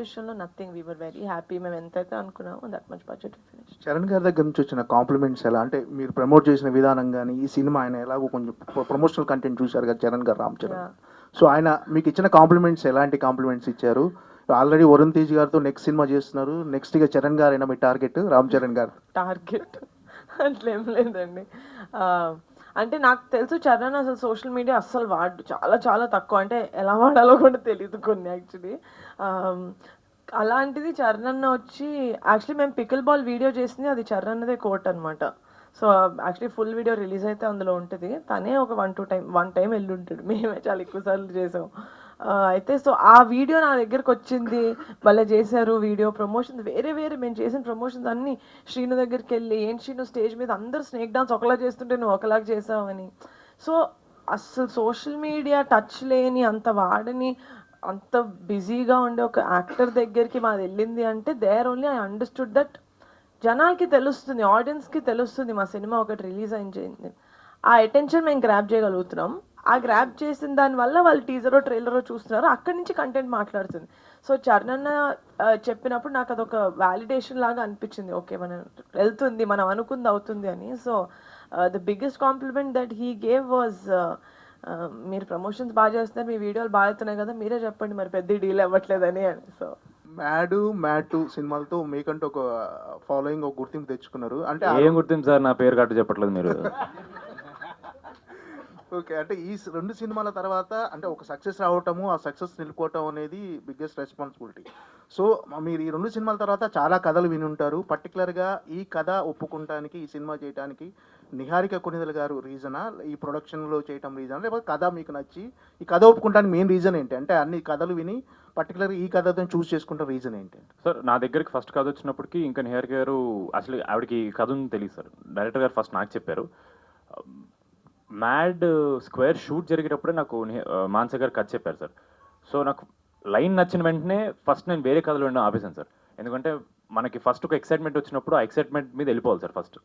విషయంలో nothing, we were very happy. మేము ఎంతైతే అనుకున్నామో that much budget finish. Charan garu దగ్గర నుంచి వచ్చిన కాంప్లిమెంట్స్ ఎలా అంటే మీరు ప్రమోట్ చేసిన విధానం కానీ ఈ సినిమా ఆయన ఎలాగో కొంచెం ప్రమోషనల్ కంటెంట్ చూశారు కదా చరణ్ గారు, రామ్ చరణ్. సో ఆయన మీకు ఇచ్చిన కాంప్లిమెంట్స్ ఎలాంటి కాంప్లిమెంట్స్ ఇచ్చారు? ఆల్రెడీ వరుణ్ తేజ్ గారితో నెక్స్ట్ సినిమా చేస్తున్నారు, నెక్స్ట్ ఇక చరణ్ గారు అయినా మీ టార్గెట్ రామ్ చరణ్ గారు? టార్గెట్ అట్లేం లేదండి. అంటే నాకు తెలుసు చరణ్ అసలు సోషల్ మీడియా అస్సలు వాడు, చాలా చాలా తక్కువ, అంటే ఎలా వాడాలో కూడా తెలియదు కొన్ని యాక్చువల్లీ. అలాంటిది చరణ్ అన్న వచ్చి, యాక్చువల్లీ మేము పికిల్ బాల్ వీడియో చేసింది అది చరణ్ అన్నదే కోట్ అనమాట. So actually full video release అయితే అందులో ఉంటుంది, తనే ఒక వన్ టైం వెళ్ళి ఉంటాడు, మేమే చాలా ఎక్కువసార్లు చేసాం. అయితే సో ఆ వీడియో నా దగ్గరకు వచ్చింది, భలే చేశారు వీడియో. ప్రమోషన్స్ వేరే వేరే మేము చేసిన ప్రమోషన్స్ అన్నీ శ్రీను దగ్గరికి వెళ్ళి, ఏంటి శ్రీను స్టేజ్ మీద అందరు స్నేక్ డాన్స్ ఒకలా చేస్తుంటే నువ్వు ఒకలాగా చేసావని. సో అస్సలు సోషల్ మీడియా టచ్ లేని, అంత వాడని, అంత బిజీగా ఉండే ఒక యాక్టర్ దగ్గరికి మాది వెళ్ళింది అంటే there only I understood that జనాలకి తెలుస్తుంది, ఆడియన్స్కి తెలుస్తుంది మా సినిమా ఒకటి రిలీజ్ అయింది, ఆ అటెన్షన్ మేము గ్రాప్ చేయగలుగుతున్నాం. ఆ గ్రాప్ చేసిన దానివల్ల వాళ్ళు టీజరో ట్రైలరో చూస్తున్నారు, అక్కడి నుంచి కంటెంట్ మాట్లాడుతుంది. సో చరణ్ అన్న చెప్పినప్పుడు నాకు అదొక వ్యాలిడేషన్ లాగా అనిపించింది, ఓకే మనం వెళ్తుంది, మనం అనుకుంది అవుతుంది అని. So the biggest compliment that he gave was, మీరు ప్రమోషన్స్ బాగా చేస్తున్నారు, మీ వీడియోలు బాగా అవుతున్నాయి కదా, మీరే చెప్పండి మరి పెద్ద డీల్ అవ్వట్లేదని అని. సో మ్యాడ్ సినిమాలతో మీకంటూ ఒక ఫాలోయింగ్, ఒక గుర్తింపు తెచ్చుకున్నారు. అంటే ఏం గుర్తింపు సార్, నా పేరు కట్టు చెప్పట్లేదు మీరు. ఓకే, అంటే ఈ రెండు సినిమాల తర్వాత అంటే ఒక సక్సెస్ రావటము, ఆ సక్సెస్ నిలుపుకోవటం అనేది బిగ్గెస్ట్ రెస్పాన్సిబిలిటీ. సో మీరు ఈ రెండు సినిమాల తర్వాత చాలా కథలు విని ఉంటారు. పర్టికులర్గా ఈ కథ ఒప్పుకుంటానికి, ఈ సినిమా చేయడానికి నిహారిక కొనిదెల గారు రీజనా, ఈ ప్రొడక్షన్లో చేయటం రీజనా, లేకపోతే కథ మీకు నచ్చి ఈ కథ ఒప్పుకుంటానికి మెయిన్ రీజన్ ఏంటి? అంటే అన్ని కథలు విని పర్టికులర్గా ఈ కథతో చూస్ చేసుకుంటే రీజన్ ఏంటి? సార్ నా దగ్గరికి ఫస్ట్ కథ వచ్చినప్పటికీ ఇంకా నిహారిక గారు అసలు ఆవిడకి కథ ఉంది తెలియదు సార్. డైరెక్టర్ గారు ఫస్ట్ నాకు చెప్పారు. మ్యాడ్ స్క్వేర్ షూట్ జరిగేటప్పుడే నాకు మాన్స గారు కథ చెప్పారు సార్. సో నాకు లైన్ నచ్చిన వెంటనే ఫస్ట్ నేను వేరే కథలు వినడం ఆపేసాను సార్. ఎందుకంటే మనకి ఫస్ట్ ఒక ఎక్సైట్మెంట్ వచ్చినప్పుడు ఆ ఎక్సైట్మెంట్ మీద వెళ్ళిపోవాలి సార్. ఫస్ట్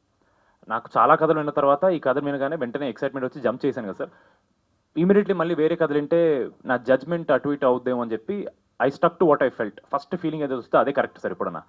నాకు చాలా కథలు విన్న తర్వాత ఈ కథ వినగానే వెంటనే ఎక్సైట్మెంట్ వచ్చి జంప్ చేశాను కదా సార్. ఇమీడియట్లీ మళ్ళీ వేరే కథలు వింటే నా జడ్జ్మెంట్ అటు ఇటు అవుద్దేమో అని చెప్పి I stuck to what I felt. First feeling ఏదో వస్తే అదే కరెక్ట్ సార్. ఎప్పుడన్నా